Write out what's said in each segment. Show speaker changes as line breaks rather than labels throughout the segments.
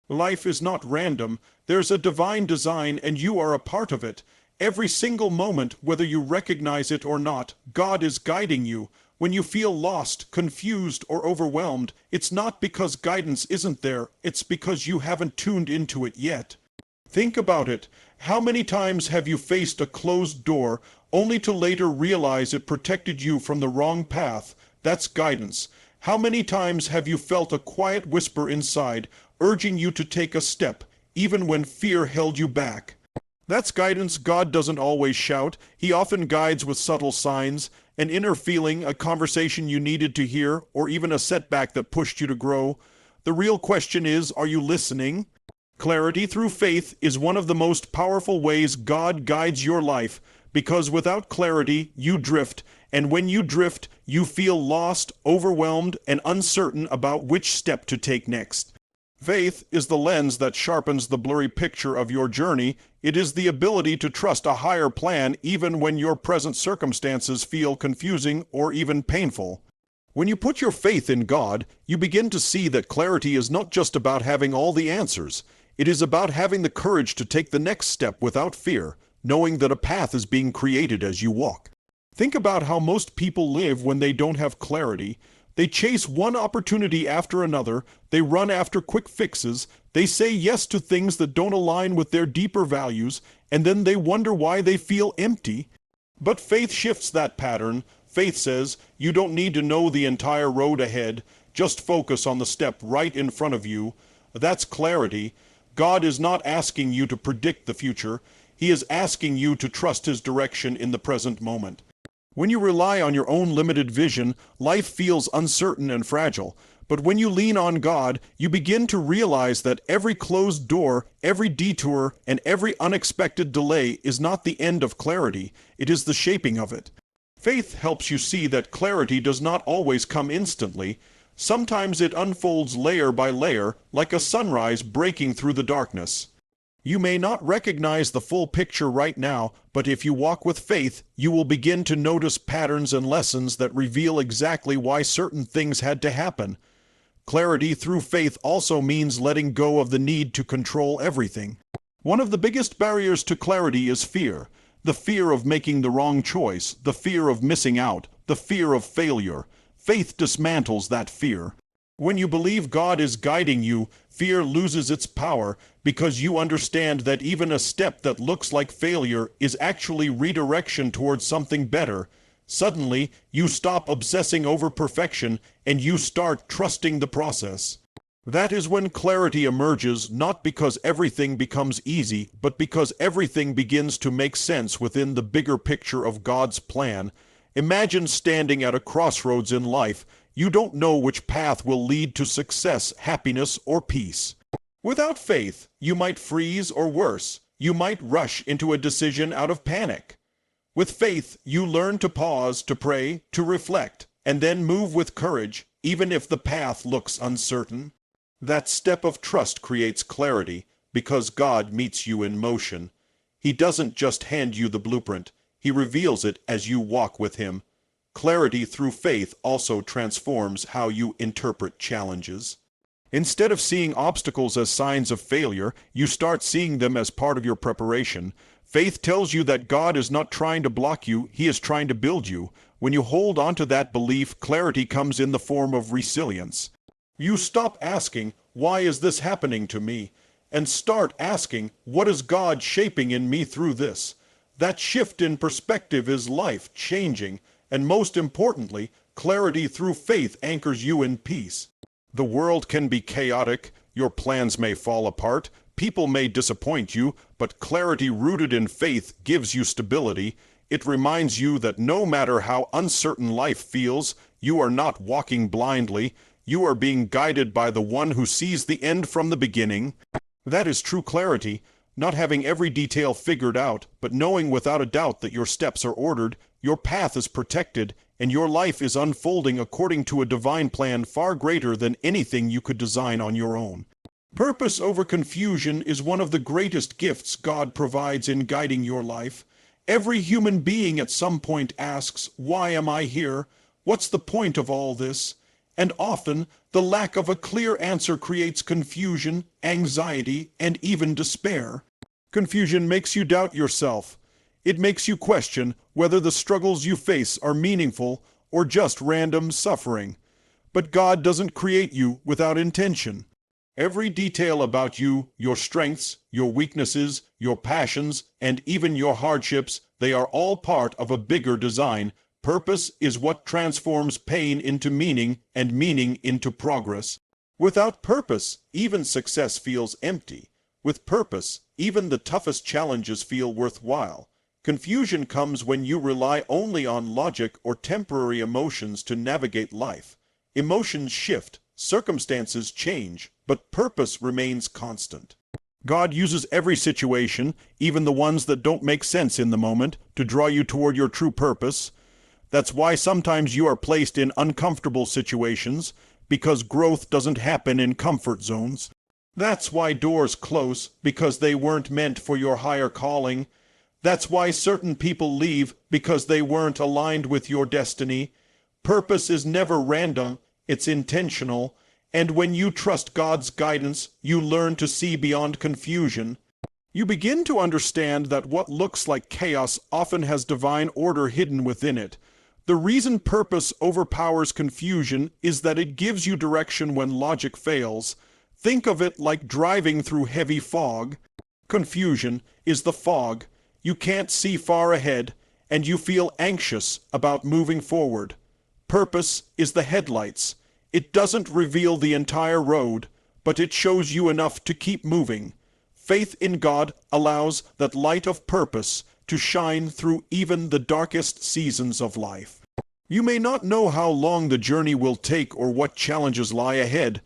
Life is not random. There's a divine design, and you are a part of it. Every single moment, whether you recognize it or not, God is guiding you. When you feel lost, confused, or overwhelmed, it's not because guidance isn't there, it's because you haven't tuned into it yet. Think about it. How many times have you faced a closed door only to later realize it protected you from the wrong path? That's guidance. How many times have you felt a quiet whisper inside, urging you to take a step, even when fear held you back? That's guidance. God doesn't always shout. He often guides with subtle signs, an inner feeling, a conversation you needed to hear, or even a setback that pushed you to grow. The real question is, are you listening? Clarity through faith is one of the most powerful ways God guides your life, because without clarity, you drift, and when you drift, you feel lost, overwhelmed, and uncertain about which step to take next. Faith is the lens that sharpens the blurry picture of your journey. It is the ability to trust a higher plan even when your present circumstances feel confusing or even painful. When you put your faith in God, you begin to see that clarity is not just about having all the answers. It is about having the courage to take the next step without fear, knowing that a path is being created as you walk. Think about how most people live when they don't have clarity. They chase one opportunity after another, they run after quick fixes, they say yes to things that don't align with their deeper values, and then they wonder why they feel empty. But faith shifts that pattern. Faith says, you don't need to know the entire road ahead, just focus on the step right in front of you. That's clarity. God is not asking you to predict the future. He is asking you to trust His direction in the present moment. When you rely on your own limited vision, life feels uncertain and fragile. But when you lean on God, you begin to realize that every closed door, every detour, and every unexpected delay is not the end of clarity. It is the shaping of it. Faith helps you see that clarity does not always come instantly. Sometimes it unfolds layer by layer, like a sunrise breaking through the darkness. You may not recognize the full picture right now, but if you walk with faith, you will begin to notice patterns and lessons that reveal exactly why certain things had to happen. Clarity through faith also means letting go of the need to control everything. One of the biggest barriers to clarity is fear. The fear of making the wrong choice, the fear of missing out, the fear of failure. Faith dismantles that fear. When you believe God is guiding you, fear loses its power because you understand that even a step that looks like failure is actually redirection towards something better. Suddenly, you stop obsessing over perfection and you start trusting the process. That is when clarity emerges, not because everything becomes easy, but because everything begins to make sense within the bigger picture of God's plan. Imagine standing at a crossroads in life. You don't know which path will lead to success, happiness, or peace. Without faith, you might freeze, or worse, you might rush into a decision out of panic. With faith, you learn to pause, to pray, to reflect, and then move with courage, even if the path looks uncertain. That step of trust creates clarity, because God meets you in motion. He doesn't just hand you the blueprint, He reveals it as you walk with Him. Clarity through faith also transforms how you interpret challenges. Instead of seeing obstacles as signs of failure, you start seeing them as part of your preparation. Faith tells you that God is not trying to block you, He is trying to build you. When you hold on to that belief, clarity comes in the form of resilience. You stop asking, "Why is this happening to me?" and start asking, "What is God shaping in me through this?" That shift in perspective is life-changing, and most importantly, clarity through faith anchors you in peace. The world can be chaotic, your plans may fall apart, people may disappoint you, but clarity rooted in faith gives you stability. It reminds you that no matter how uncertain life feels, you are not walking blindly. You are being guided by the one who sees the end from the beginning. That is true clarity, not having every detail figured out, but knowing without a doubt that your steps are ordered, your path is protected, and your life is unfolding according to a divine plan far greater than anything you could design on your own. Purpose over confusion is one of the greatest gifts God provides in guiding your life. Every human being at some point asks, "Why am I here? What's the point of all this?" And often, the lack of a clear answer creates confusion, anxiety, and even despair. Confusion makes you doubt yourself. It makes you question whether the struggles you face are meaningful or just random suffering. But God doesn't create you without intention. Every detail about you, your strengths, your weaknesses, your passions, and even your hardships, they are all part of a bigger design. Purpose is what transforms pain into meaning and meaning into progress. Without purpose, even success feels empty. With purpose, even the toughest challenges feel worthwhile. Confusion comes when you rely only on logic or temporary emotions to navigate life. Emotions shift, circumstances change, but purpose remains constant. God uses every situation, even the ones that don't make sense in the moment, to draw you toward your true purpose. That's why sometimes you are placed in uncomfortable situations, because growth doesn't happen in comfort zones. That's why doors close, because they weren't meant for your higher calling. That's why certain people leave, because they weren't aligned with your destiny. Purpose is never random, it's intentional. And when you trust God's guidance, you learn to see beyond confusion. You begin to understand that what looks like chaos often has divine order hidden within it. The reason purpose overpowers confusion is that it gives you direction when logic fails. Think of it like driving through heavy fog. Confusion is the fog. You can't see far ahead, and you feel anxious about moving forward. Purpose is the headlights. It doesn't reveal the entire road, but it shows you enough to keep moving. Faith in God allows that light of purpose to shine through even the darkest seasons of life. You may not know how long the journey will take or what challenges lie ahead,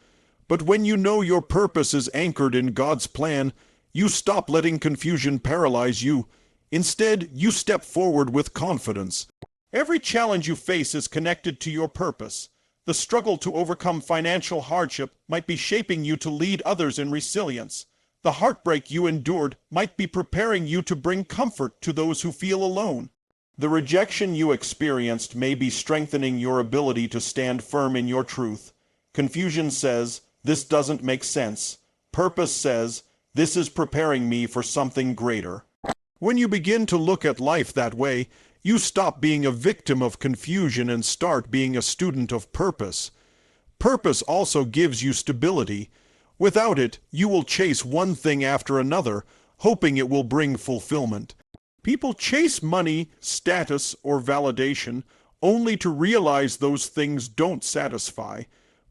but when you know your purpose is anchored in God's plan, you stop letting confusion paralyze you. Instead, you step forward with confidence. Every challenge you face is connected to your purpose. The struggle to overcome financial hardship might be shaping you to lead others in resilience. The heartbreak you endured might be preparing you to bring comfort to those who feel alone. The rejection you experienced may be strengthening your ability to stand firm in your truth. Confusion says, "This doesn't make sense." Purpose says, "This is preparing me for something greater." When you begin to look at life that way, you stop being a victim of confusion and start being a student of purpose. Purpose also gives you stability. Without it, you will chase one thing after another, hoping it will bring fulfillment. People chase money, status, or validation only to realize those things don't satisfy.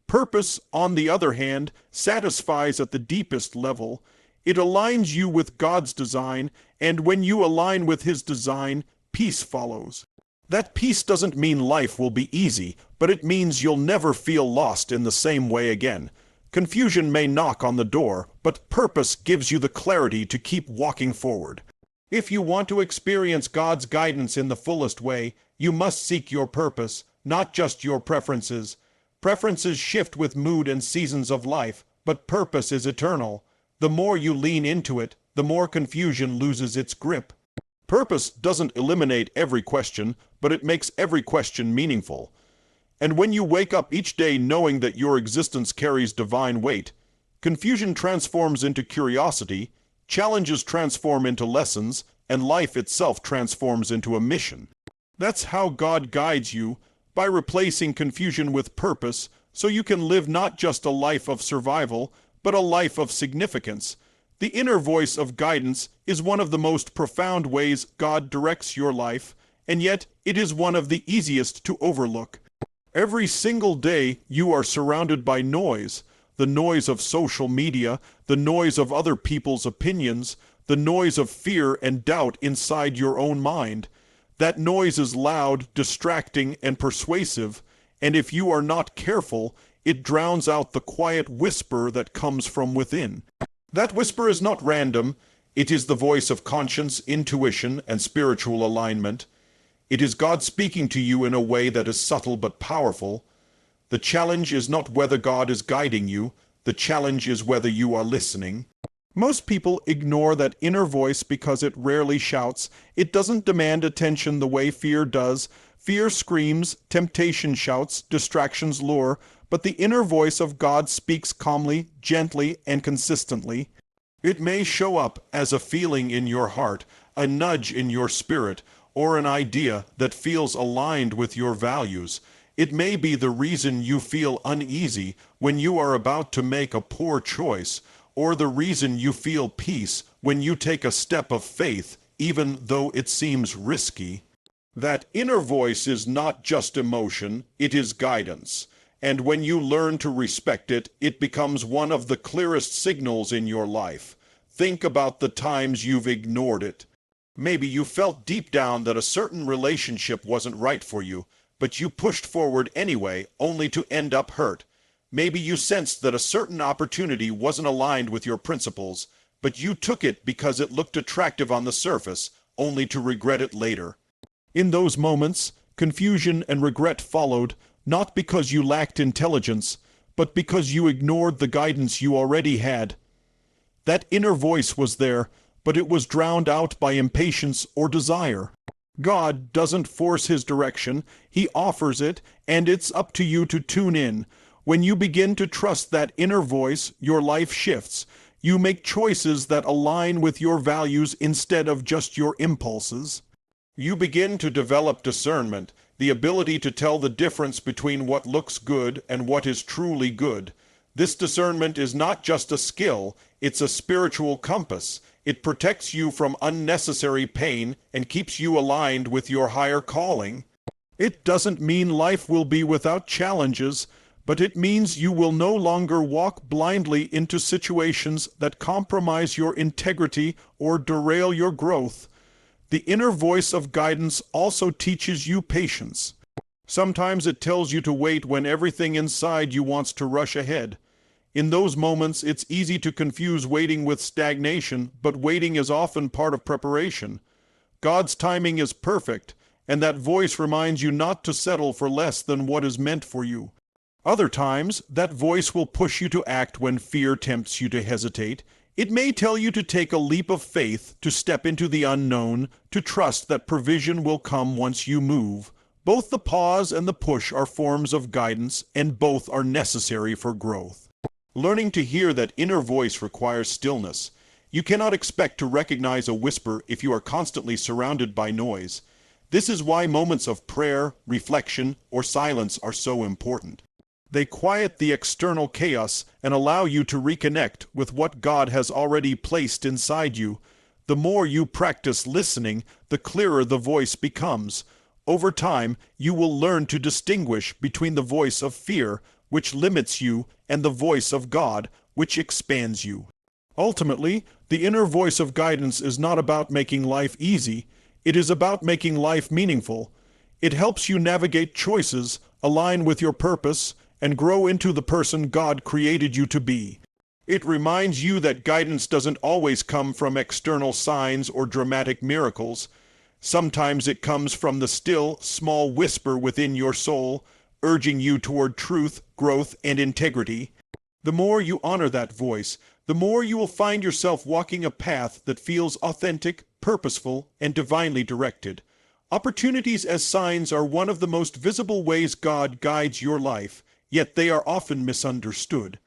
Purpose, on the other hand, satisfies at the deepest level. It aligns you with God's design, and when you align with His design, peace follows. That peace doesn't mean life will be easy, but it means you'll never feel lost in the same way again. Confusion may knock on the door, but purpose gives you the clarity to keep walking forward. If you want to experience God's guidance in the fullest way, you must seek your purpose, not just your preferences. Preferences shift with mood and seasons of life, but purpose is eternal. The more you lean into it, the more confusion loses its grip. Purpose doesn't eliminate every question, but it makes every question meaningful. And when you wake up each day knowing that your existence carries divine weight, confusion transforms into curiosity, challenges transform into lessons, and life itself transforms into a mission. That's how God guides you, by replacing confusion with purpose, so you can live not just a life of survival, but a life of significance. The inner voice of guidance is one of the most profound ways God directs your life, and yet it is one of the easiest to overlook. Every single day you are surrounded by noise, the noise of social media, the noise of other people's opinions, the noise of fear and doubt inside your own mind. That noise is loud, distracting, and persuasive, and if you are not careful, it drowns out the quiet whisper that comes from within. That whisper is not random. It is the voice of conscience, intuition, and spiritual alignment. It is God speaking to you in a way that is subtle but powerful. The challenge is not whether God is guiding you. The challenge is whether you are listening. Most people ignore that inner voice because it rarely shouts. It doesn't demand attention the way fear does. Fear screams, temptation shouts, distractions lure, but the inner voice of God speaks calmly, gently, and consistently. It may show up as a feeling in your heart, a nudge in your spirit, or an idea that feels aligned with your values. It may be the reason you feel uneasy when you are about to make a poor choice, or the reason you feel peace when you take a step of faith, even though it seems risky. That inner voice is not just emotion, it is guidance. And when you learn to respect it, it becomes one of the clearest signals in your life. Think about the times you've ignored it. Maybe you felt deep down that a certain relationship wasn't right for you, but you pushed forward anyway, only to end up hurt. Maybe you sensed that a certain opportunity wasn't aligned with your principles, but you took it because it looked attractive on the surface, only to regret it later. In those moments, confusion and regret followed, not because you lacked intelligence, but because you ignored the guidance you already had. That inner voice was there, but it was drowned out by impatience or desire. God doesn't force his direction, he offers it, and it's up to you to tune in. When you begin to trust that inner voice, your life shifts. You make choices that align with your values instead of just your impulses. You begin to develop discernment, the ability to tell the difference between what looks good and what is truly good. This discernment is not just a skill, it's a spiritual compass. It protects you from unnecessary pain and keeps you aligned with your higher calling. It doesn't mean life will be without challenges, but it means you will no longer walk blindly into situations that compromise your integrity or derail your growth. The inner voice of guidance also teaches you patience. Sometimes it tells you to wait when everything inside you wants to rush ahead. In those moments, it's easy to confuse waiting with stagnation, but waiting is often part of preparation. God's timing is perfect, and that voice reminds you not to settle for less than what is meant for you. Other times, that voice will push you to act when fear tempts you to hesitate. It may tell you to take a leap of faith, to step into the unknown, to trust that provision will come once you move. Both the pause and the push are forms of guidance, and both are necessary for growth. Learning to hear that inner voice requires stillness. You cannot expect to recognize a whisper if you are constantly surrounded by noise. This is why moments of prayer, reflection, or silence are so important. They quiet the external chaos and allow you to reconnect with what God has already placed inside you. The more you practice listening, the clearer the voice becomes. Over time, you will learn to distinguish between the voice of fear, which limits you, and the voice of God, which expands you. Ultimately, the inner voice of guidance is not about making life easy. It is about making life meaningful. It helps you navigate choices, align with your purpose, and grow into the person God created you to be. It reminds you that guidance doesn't always come from external signs or dramatic miracles. Sometimes it comes from the still, small whisper within your soul, urging you toward truth, growth, and integrity. The more you honor that voice, the more you will find yourself walking a path that feels authentic, purposeful, and divinely directed. Opportunities as signs are one of the most visible ways God guides your life, yet they are often misunderstood.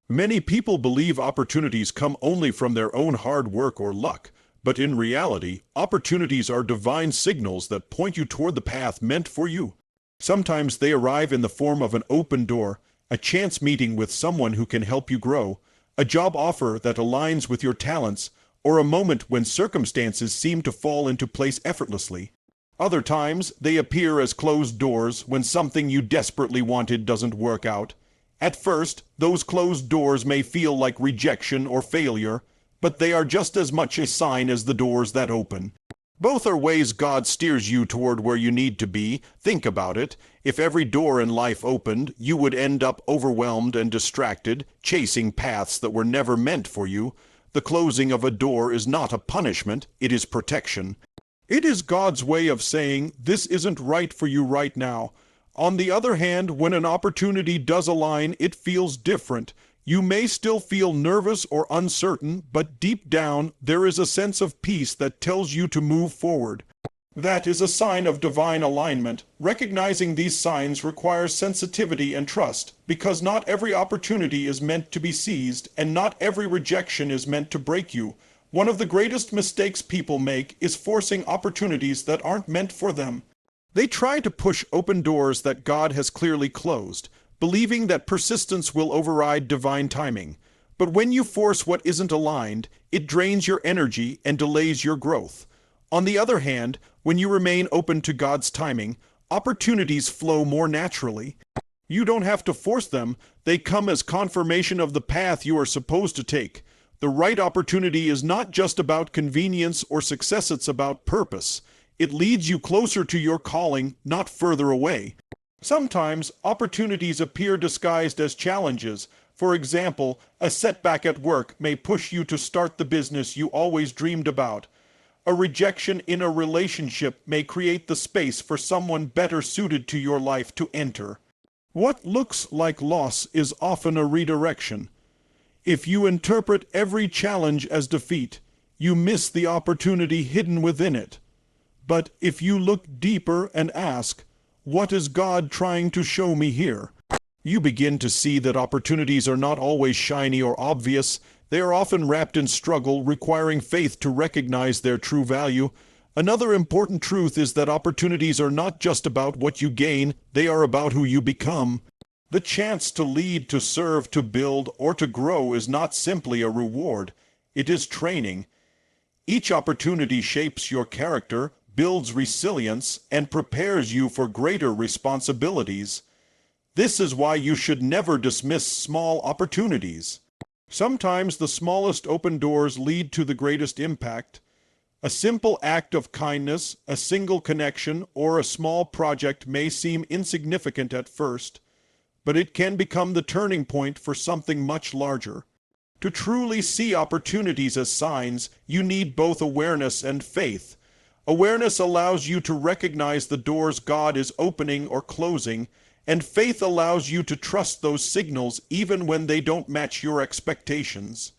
Many people believe opportunities come only from their own hard work or luck, but in reality, opportunities are divine signals that point you toward the path meant for you. Sometimes they arrive in the form of an open door, a chance meeting with someone who can help you grow, a job offer that aligns with your talents, or a moment when circumstances seem to fall into place effortlessly. Other times, they appear as closed doors when something you desperately wanted doesn't work out. At first, those closed doors may feel like rejection or failure, but they are just as much a sign as the doors that open. Both are ways God steers you toward where you need to be. Think about it. If every door in life opened, you would end up overwhelmed and distracted, chasing paths that were never meant for you. The closing of a door is not a punishment, it is protection. It is God's way of saying, this isn't right for you right now. On the other hand, when an opportunity does align, it feels different. You may still feel nervous or uncertain, but deep down, there is a sense of peace that tells you to move forward. That is a sign of divine alignment. Recognizing these signs requires sensitivity and trust, because not every opportunity is meant to be seized, and not every rejection is meant to break you. One of the greatest mistakes people make is forcing opportunities that aren't meant for them. They try to push open doors that God has clearly closed, believing that persistence will override divine timing. But when you force what isn't aligned, it drains your energy and delays your growth. On the other hand, when you remain open to God's timing, opportunities flow more naturally. You don't have to force them, they come as confirmation of the path you are supposed to take. The right opportunity is not just about convenience or success, it's about purpose. It leads you closer to your calling, not further away. Sometimes, opportunities appear disguised as challenges. For example, a setback at work may push you to start the business you always dreamed about. A rejection in a relationship may create the space for someone better suited to your life to enter. What looks like loss is often a redirection. If you interpret every challenge as defeat, you miss the opportunity hidden within it. But if you look deeper and ask, "What is God trying to show me here?" you begin to see that opportunities are not always shiny or obvious. They are often wrapped in struggle, requiring faith to recognize their true value. Another important truth is that opportunities are not just about what you gain, they are about who you become. The chance to lead, to serve, to build, or to grow is not simply a reward. It is training. Each opportunity shapes your character, builds resilience, and prepares you for greater responsibilities. This is why you should never dismiss small opportunities. Sometimes the smallest open doors lead to the greatest impact. A simple act of kindness, a single connection, or a small project may seem insignificant at first, but it can become the turning point for something much larger. To truly see opportunities as signs, you need both awareness and faith. Awareness allows you to recognize the doors God is opening or closing, and faith allows you to trust those signals even when they don't match your expectations.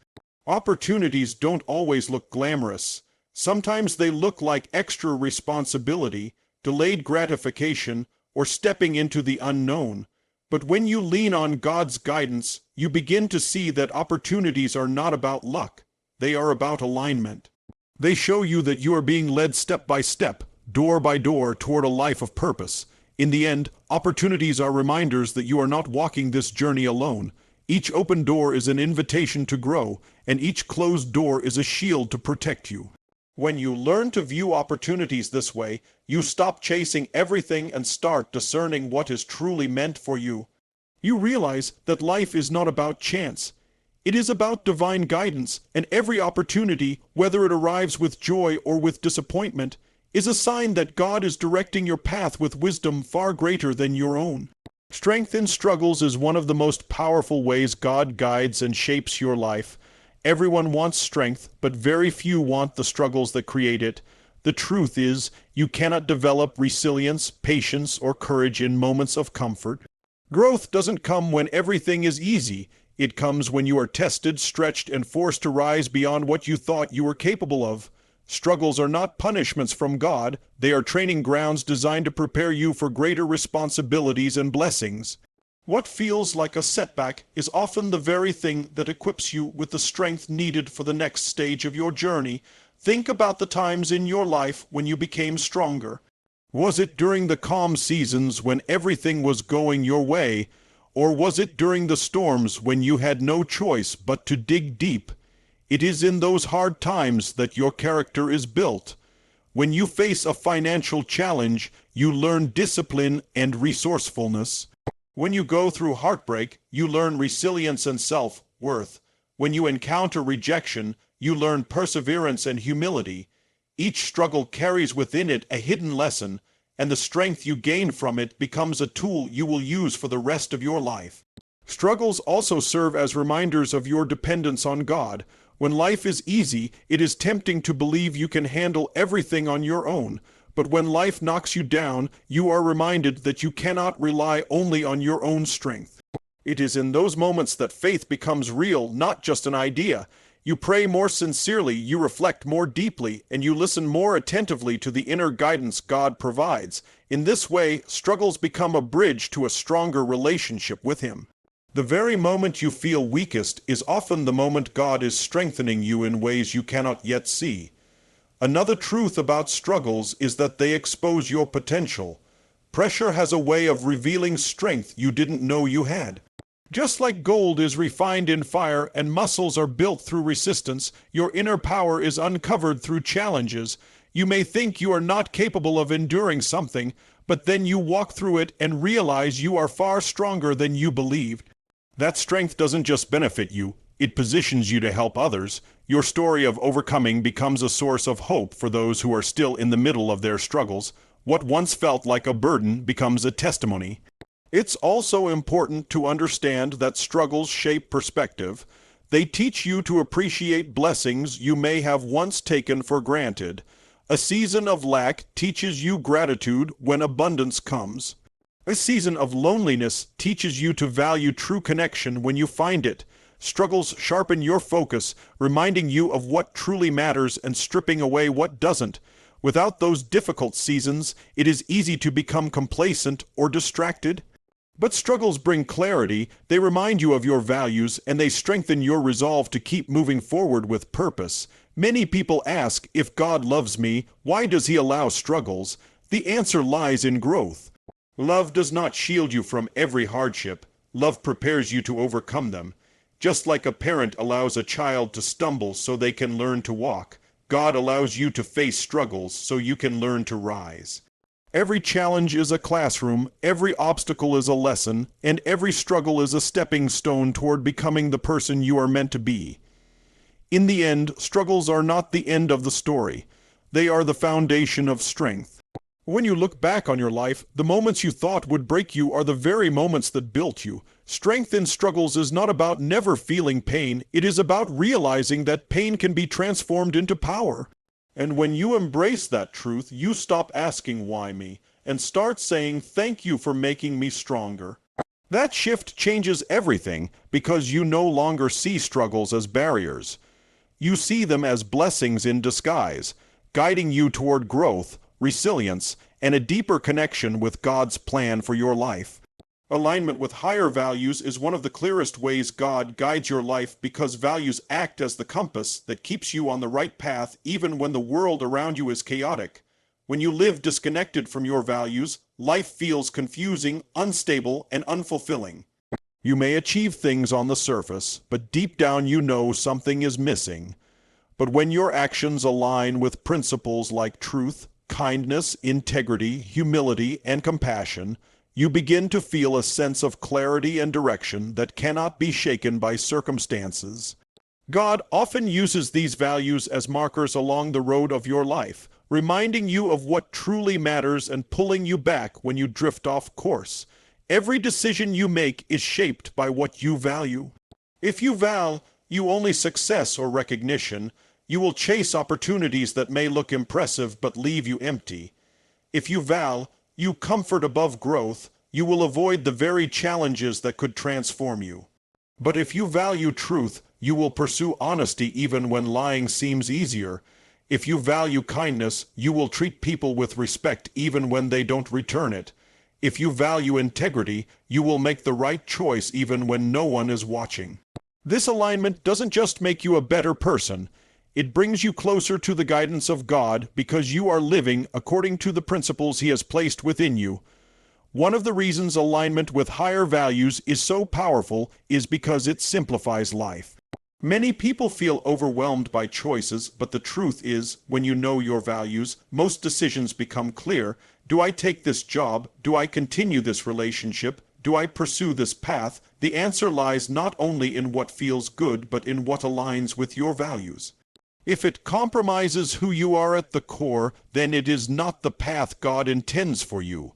Opportunities don't always look glamorous. Sometimes they look like extra responsibility, delayed gratification, or stepping into the unknown. But when you lean on God's guidance, you begin to see that opportunities are not about luck. They are about alignment. They show you that you are being led step by step, door by door, toward a life of purpose. In the end, opportunities are reminders that you are not walking this journey alone. Each open door is an invitation to grow, and each closed door is a shield to protect you. When you learn to view opportunities this way, you stop chasing everything and start discerning what is truly meant for you. You realize that life is not about chance. It is about divine guidance, and every opportunity, whether it arrives with joy or with disappointment, is a sign that God is directing your path with wisdom far greater than your own. Strength in struggles is one of the most powerful ways God guides and shapes your life. Everyone wants strength, but very few want the struggles that create it. The truth is, you cannot develop resilience, patience, or courage in moments of comfort. Growth doesn't come when everything is easy. It comes when you are tested, stretched, and forced to rise beyond what you thought you were capable of. Struggles are not punishments from God. They are training grounds designed to prepare you for greater responsibilities and blessings. What feels like a setback is often the very thing that equips you with the strength needed for the next stage of your journey. Think about the times in your life when you became stronger. Was it during the calm seasons when everything was going your way? Or was it during the storms when you had no choice but to dig deep? It is in those hard times that your character is built. When you face a financial challenge, you learn discipline and resourcefulness. When you go through heartbreak, you learn resilience and self-worth. When you encounter rejection, you learn perseverance and humility. Each struggle carries within it a hidden lesson, and the strength you gain from it becomes a tool you will use for the rest of your life. Struggles also serve as reminders of your dependence on God. When life is easy, it is tempting to believe you can handle everything on your own. But when life knocks you down, you are reminded that you cannot rely only on your own strength. It is in those moments that faith becomes real, not just an idea. You pray more sincerely, you reflect more deeply, and you listen more attentively to the inner guidance God provides. In this way, struggles become a bridge to a stronger relationship with Him. The very moment you feel weakest is often the moment God is strengthening you in ways you cannot yet see. Another truth about struggles is that they expose your potential. Pressure has a way of revealing strength you didn't know you had. Just like gold is refined in fire and muscles are built through resistance, your inner power is uncovered through challenges. You may think you are not capable of enduring something, but then you walk through it and realize you are far stronger than you believed. That strength doesn't just benefit you, it positions you to help others. Your story of overcoming becomes a source of hope for those who are still in the middle of their struggles. What once felt like a burden becomes a testimony. It's also important to understand that struggles shape perspective. They teach you to appreciate blessings you may have once taken for granted. A season of lack teaches you gratitude when abundance comes. A season of loneliness teaches you to value true connection when you find it. Struggles sharpen your focus, reminding you of what truly matters and stripping away what doesn't. Without those difficult seasons, it is easy to become complacent or distracted. But struggles bring clarity, they remind you of your values, and they strengthen your resolve to keep moving forward with purpose. Many people ask, if God loves me, why does He allow struggles? The answer lies in growth. Love does not shield you from every hardship. Love prepares you to overcome them. Just like a parent allows a child to stumble so they can learn to walk, God allows you to face struggles so you can learn to rise. Every challenge is a classroom, every obstacle is a lesson, and every struggle is a stepping stone toward becoming the person you are meant to be. In the end, struggles are not the end of the story. They are the foundation of strength. When you look back on your life, the moments you thought would break you are the very moments that built you. Strength in struggles is not about never feeling pain, it is about realizing that pain can be transformed into power. And when you embrace that truth, you stop asking why me, and start saying thank you for making me stronger. That shift changes everything, because you no longer see struggles as barriers. You see them as blessings in disguise, guiding you toward growth, resilience, and a deeper connection with God's plan for your life. Alignment with higher values is one of the clearest ways God guides your life, because values act as the compass that keeps you on the right path even when the world around you is chaotic. When you live disconnected from your values, life feels confusing, unstable, and unfulfilling. You may achieve things on the surface, but deep down you know something is missing. But when your actions align with principles like truth, kindness, integrity, humility, and compassion, you begin to feel a sense of clarity and direction that cannot be shaken by circumstances. God often uses these values as markers along the road of your life, reminding you of what truly matters and pulling you back when you drift off course. Every decision you make is shaped by what you value. If you value only success or recognition, you will chase opportunities that may look impressive but leave you empty. If you value comfort above growth, you will avoid the very challenges that could transform you. But if you value truth, you will pursue honesty even when lying seems easier. If you value kindness, you will treat people with respect even when they don't return it. If you value integrity, you will make the right choice even when no one is watching. This alignment doesn't just make you a better person. It brings you closer to the guidance of God, because you are living according to the principles He has placed within you. One of the reasons alignment with higher values is so powerful is because it simplifies life. Many people feel overwhelmed by choices, but the truth is, when you know your values, most decisions become clear. Do I take this job? Do I continue this relationship? Do I pursue this path? The answer lies not only in what feels good, but in what aligns with your values. If it compromises who you are at the core, then it is not the path God intends for you.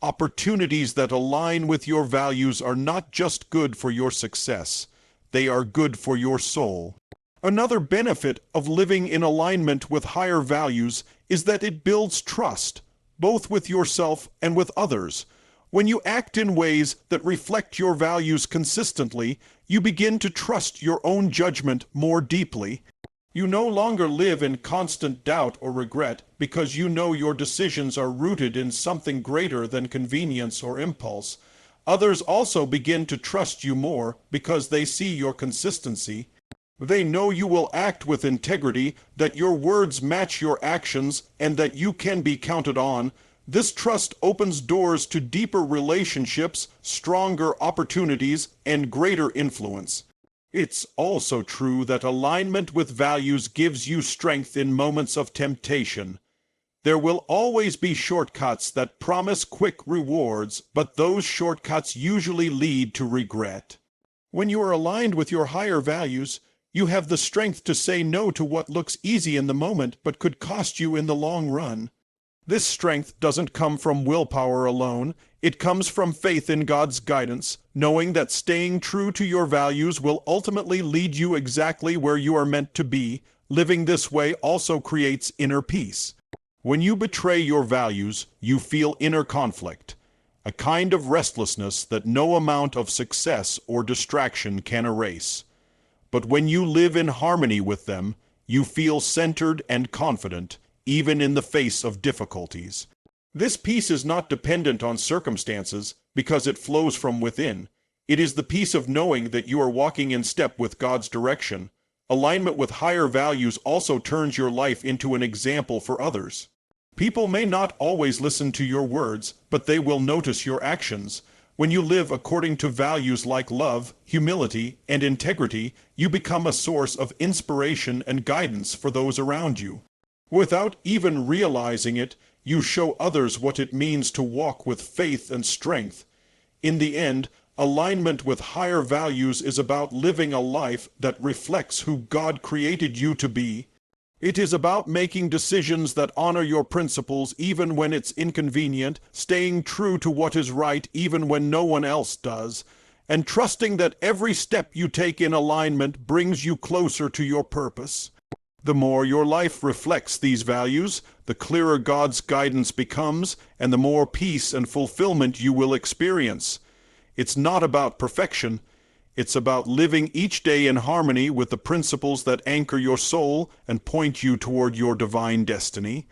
Opportunities that align with your values are not just good for your success. They are good for your soul. Another benefit of living in alignment with higher values is that it builds trust, both with yourself and with others. When you act in ways that reflect your values consistently, you begin to trust your own judgment more deeply. You no longer live in constant doubt or regret because you know your decisions are rooted in something greater than convenience or impulse. Others also begin to trust you more because they see your consistency. They know you will act with integrity, that your words match your actions, and that you can be counted on. This trust opens doors to deeper relationships, stronger opportunities, and greater influence. It's also true that alignment with values gives you strength in moments of temptation. There will always be shortcuts that promise quick rewards, but those shortcuts usually lead to regret. When you are aligned with your higher values, you have the strength to say no to what looks easy in the moment but could cost you in the long run. This strength doesn't come from willpower alone. It comes from faith in God's guidance, knowing that staying true to your values will ultimately lead you exactly where you are meant to be. Living this way also creates inner peace. When you betray your values, you feel inner conflict, a kind of restlessness that no amount of success or distraction can erase. But when you live in harmony with them, you feel centered and confident, even in the face of difficulties. This peace is not dependent on circumstances because it flows from within. It is the peace of knowing that you are walking in step with God's direction. Alignment with higher values also turns your life into an example for others. People may not always listen to your words, but they will notice your actions. When you live according to values like love, humility, and integrity, you become a source of inspiration and guidance for those around you. Without even realizing it, you show others what it means to walk with faith and strength. In the end, alignment with higher values is about living a life that reflects who God created you to be. It is about making decisions that honor your principles even when it's inconvenient, staying true to what is right even when no one else does, and trusting that every step you take in alignment brings you closer to your purpose. The more your life reflects these values, the clearer God's guidance becomes, and the more peace and fulfillment you will experience. It's not about perfection. It's about living each day in harmony with the principles that anchor your soul and point you toward your divine destiny.